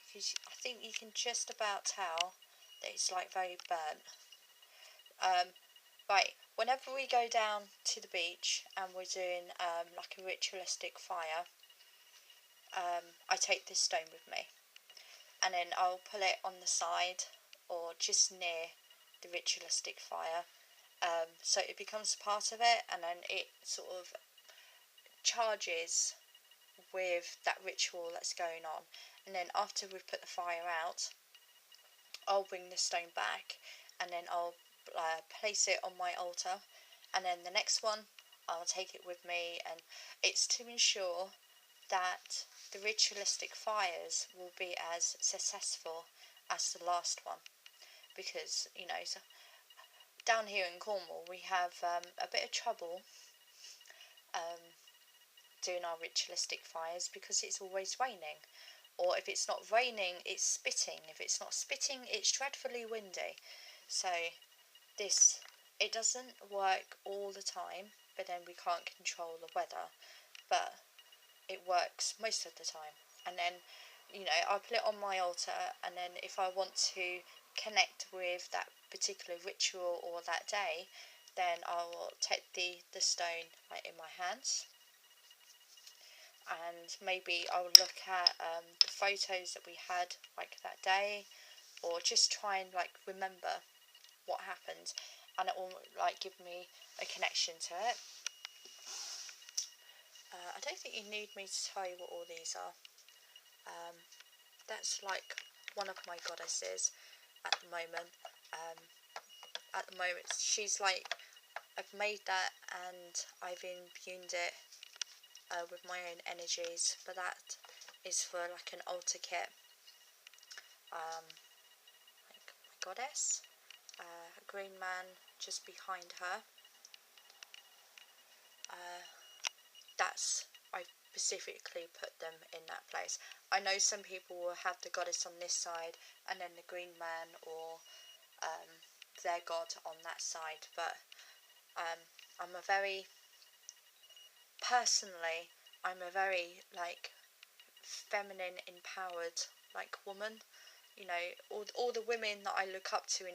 because I think you can just about tell that it's like very burnt. Right, whenever we go down to the beach and we're doing like a ritualistic fire, I take this stone with me, and then I'll pull it on the side or just near the ritualistic fire, so it becomes part of it, and then it sort of charges with that ritual that's going on. And then after we've put the fire out, I'll bring the stone back, and then I'll place it on my altar, and then the next one I'll take it with me, and it's to ensure that the ritualistic fires will be as successful as the last one, because so down here in Cornwall we have a bit of trouble doing our ritualistic fires because it's always raining, or if it's not raining it's spitting, if it's not spitting it's dreadfully windy. So it doesn't work all the time, but then we can't control the weather, but it works most of the time. And then I put it on my altar, and then if I want to connect with that particular ritual or that day, then I will take the stone like in my hands, and maybe I'll look at the photos that we had like that day, or just try and like remember what happened, and it will like give me a connection to it. I don't think you need me to tell you what all these are. That's like one of my goddesses at the moment. She's like, I've made that and I've imbued it with my own energies, but that is for like an altar kit. Like my goddess, a green man just behind her. I specifically put them in that place. I know some people will have the goddess on this side and then the green man or their god on that side, but I'm a very like feminine, empowered like woman. All the women that I look up to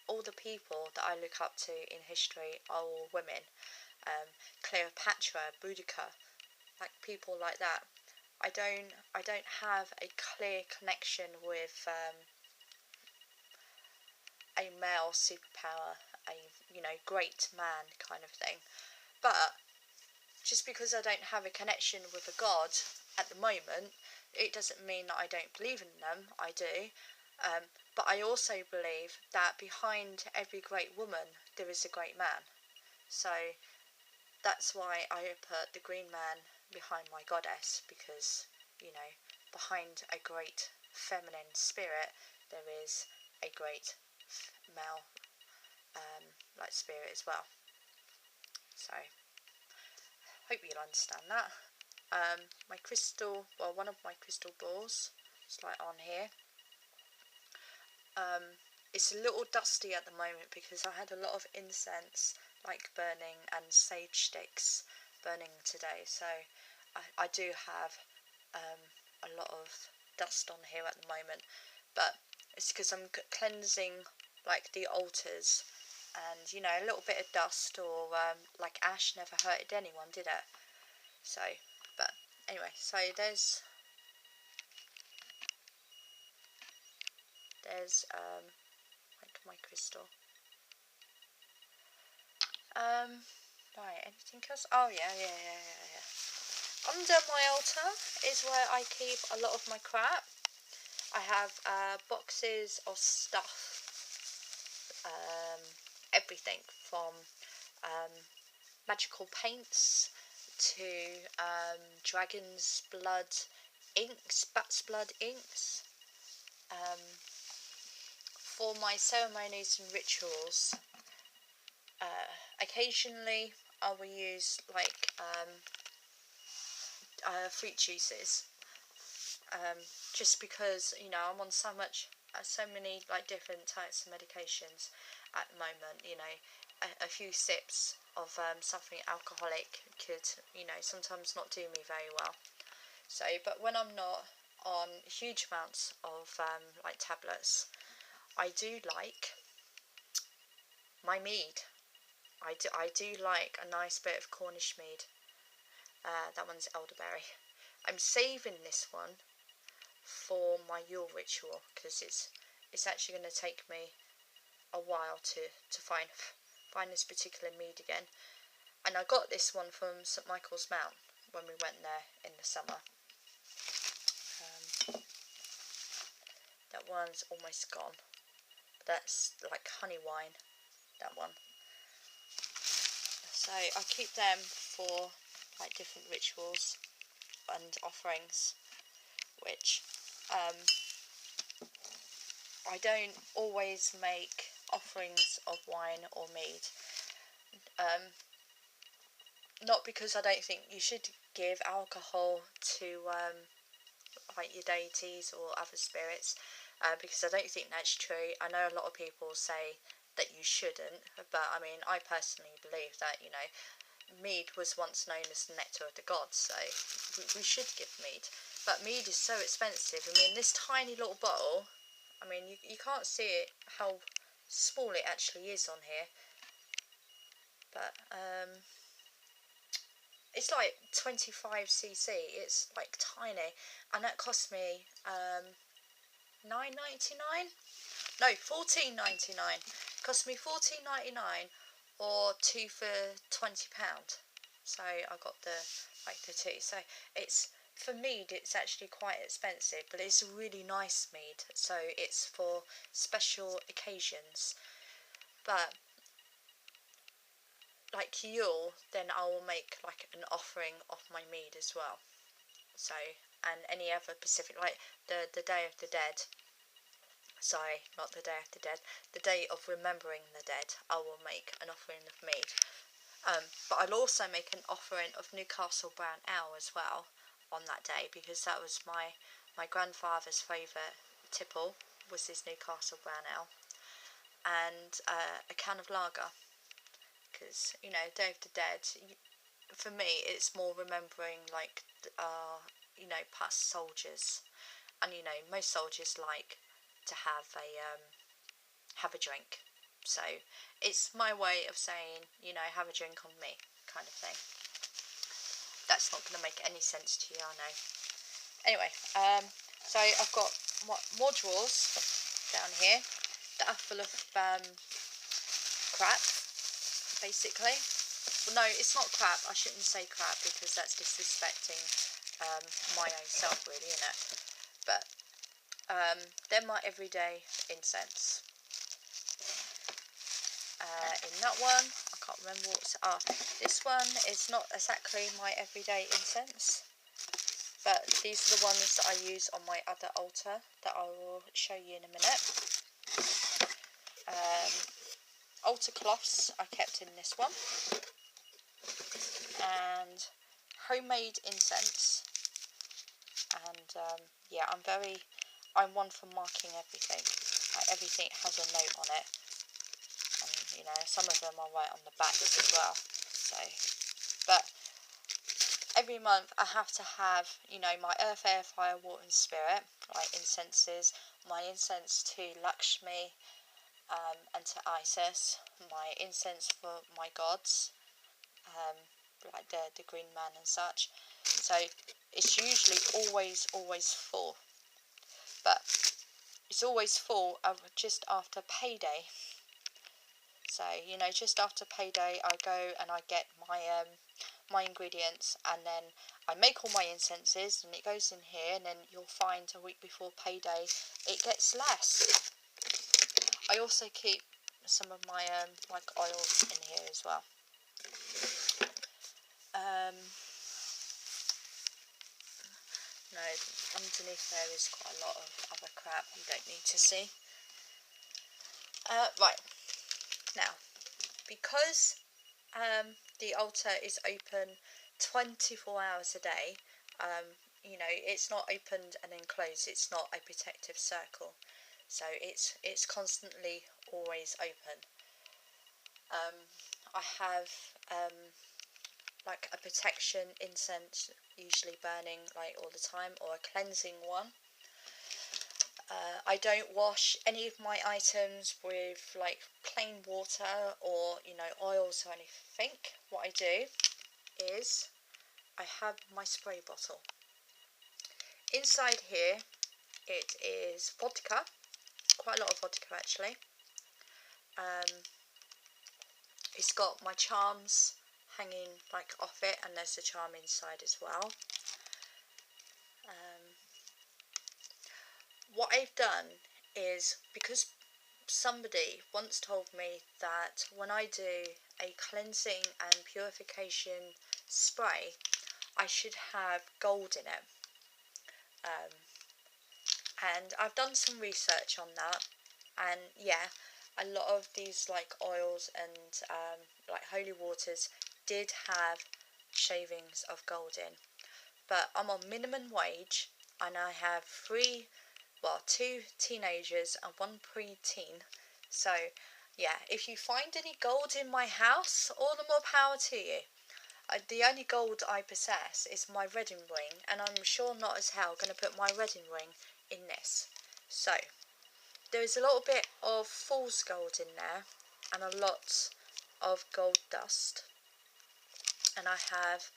all the people that I look up to in history are all women. Cleopatra, Boudica, like people like that. I don't have a clear connection with a male superpower, a great man kind of thing. But just because I don't have a connection with a god at the moment, it doesn't mean that I don't believe in them. I do. But I also believe that behind every great woman there is a great man. So that's why I put the green man behind my goddess, because behind a great feminine spirit there is a great male like spirit as well. So hope you'll understand that. My crystal, well, one of my crystal balls is like on here. It's a little dusty at the moment because I had a lot of incense like burning and sage sticks burning today, so I do have a lot of dust on here at the moment, but it's because I'm cleansing like the altars, and a little bit of dust or like ash never hurted anyone, did it? So, but anyway, so there's like my crystal. Right, anything else? Oh yeah. Under my altar is where I keep a lot of my crap. I have boxes of stuff, everything from magical paints to dragon's blood inks, bat's blood inks. For my ceremonies and rituals, occasionally I will use like fruit juices, just because I'm on so many like different types of medications at the moment. A few sips of something alcoholic could sometimes not do me very well. So, but when I'm not on huge amounts of like tablets. I do like my mead. I do like a nice bit of Cornish mead. That one's elderberry. I'm saving this one for my Yule ritual because it's actually going to take me a while to find this particular mead again. And I got this one from St Michael's Mount when we went there in the summer. That one's almost gone. That's like honey wine, that one. So I keep them for like different rituals and offerings, which I don't always make offerings of wine or mead. Not because I don't think you should give alcohol to like your deities or other spirits, because I don't think that's true. I know a lot of people say that you shouldn't, but I mean, I personally believe that, you know, mead was once known as the nectar of the gods, so we should give mead. But mead is so expensive. I mean, this tiny little bottle, I mean, you can't see it, how small it actually is on here, but it's like 25cc. It's like tiny, and that cost me £9.99. No, £14.99. Cost me £14.99 or two for £20. So I got the two. So it's, for mead, it's actually quite expensive, but it's a really nice mead. So it's for special occasions. But like Yule, then I will make like an offering of my mead as well. So, and any other Pacific, like the Day of the Dead. Sorry, not the Day of the Dead. The Day of Remembering the Dead, I will make an offering of mead. But I'll also make an offering of Newcastle Brown Ale as well on that day, because that was my grandfather's favourite tipple, was his Newcastle Brown Ale, and a can of lager, because, you know, Day of the Dead, for me, it's more remembering like you know, past soldiers, and you know, most soldiers like to have a drink. So it's my way of saying, you know, have a drink on me, kind of thing. That's not going to make any sense to you, I know. Anyway, so I've got more drawers down here that are full of crap, basically. Well, no, it's not crap. I shouldn't say crap because that's disrespecting my own self, really, isn't it? But they're my everyday incense. In that one, I can't remember what's... this one is not exactly my everyday incense, but these are the ones that I use on my other altar that I will show you in a minute. Altar cloths I kept in this one, and homemade incense, and yeah, I'm one for marking everything. Like, everything has a note on it, and you know, some of them I write on the back as well. So, but every month I have to have, you know, my earth, air, fire, water and spirit, like incenses, my incense to Lakshmi and to Isis, my incense for my gods, like the green man and such. So it's usually always full, but it's always full just after payday. So, you know, just after payday I go and I get my ingredients, and then I make all my incenses and it goes in here, and then you'll find a week before payday it gets less. I also keep some of my like oils in here as well. No, underneath there is quite a lot of other crap you don't need to see. Right, now, because the altar is open 24 hours a day, you know, it's not opened and then closed, it's not a protective circle, so it's constantly always open. I have like a protection incense, usually burning like all the time, or a cleansing one. I don't wash any of my items with like plain water or, you know, oils or anything. What I do is I have my spray bottle. Inside here it is vodka, quite a lot of vodka actually. It's got my charms hanging like off it, and there's a charm inside as well. What I've done is, because somebody once told me that when I do a cleansing and purification spray, I should have gold in it. And I've done some research on that, and yeah, a lot of these like oils and like holy waters did have shavings of gold in, but I'm on minimum wage and I have two teenagers and one pre-teen. So yeah, if you find any gold in my house, all the more power to you. The only gold I possess is my wedding ring, and I'm sure not as hell going to put my wedding ring in this. So there is a little bit of fool's gold in there and a lot of gold dust, and I have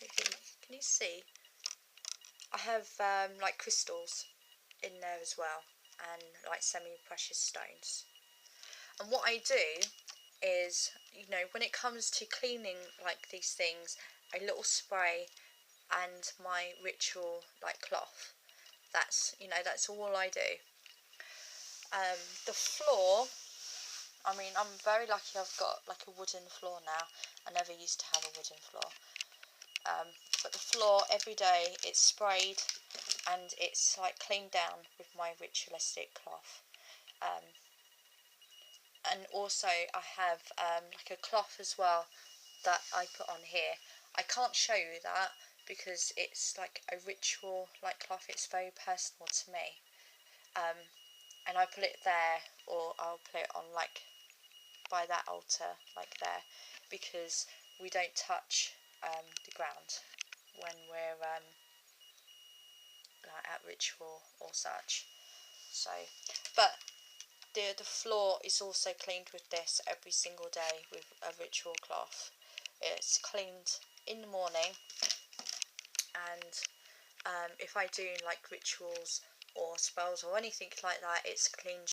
can you see, I have like crystals in there as well, and like semi-precious stones. And what I do is, you know, when it comes to cleaning like these things, a little spray and my ritual like cloth. That's, you know, that's all I do. The floor, I mean, I'm very lucky I've got like a wooden floor now. I never used to have a wooden floor. But the floor, every day it's sprayed and it's like cleaned down with my ritualistic cloth. And also I have like a cloth as well that I put on here. I can't show you that because it's like a ritual like cloth, it's very personal to me. And I put it there, or I'll put it on like by that altar like there, because we don't touch the ground when we're like at ritual or such. So, but the floor is also cleaned with this every single day with a ritual cloth. It's cleaned in the morning, and if I do like rituals or spells or anything like that, it's cleaned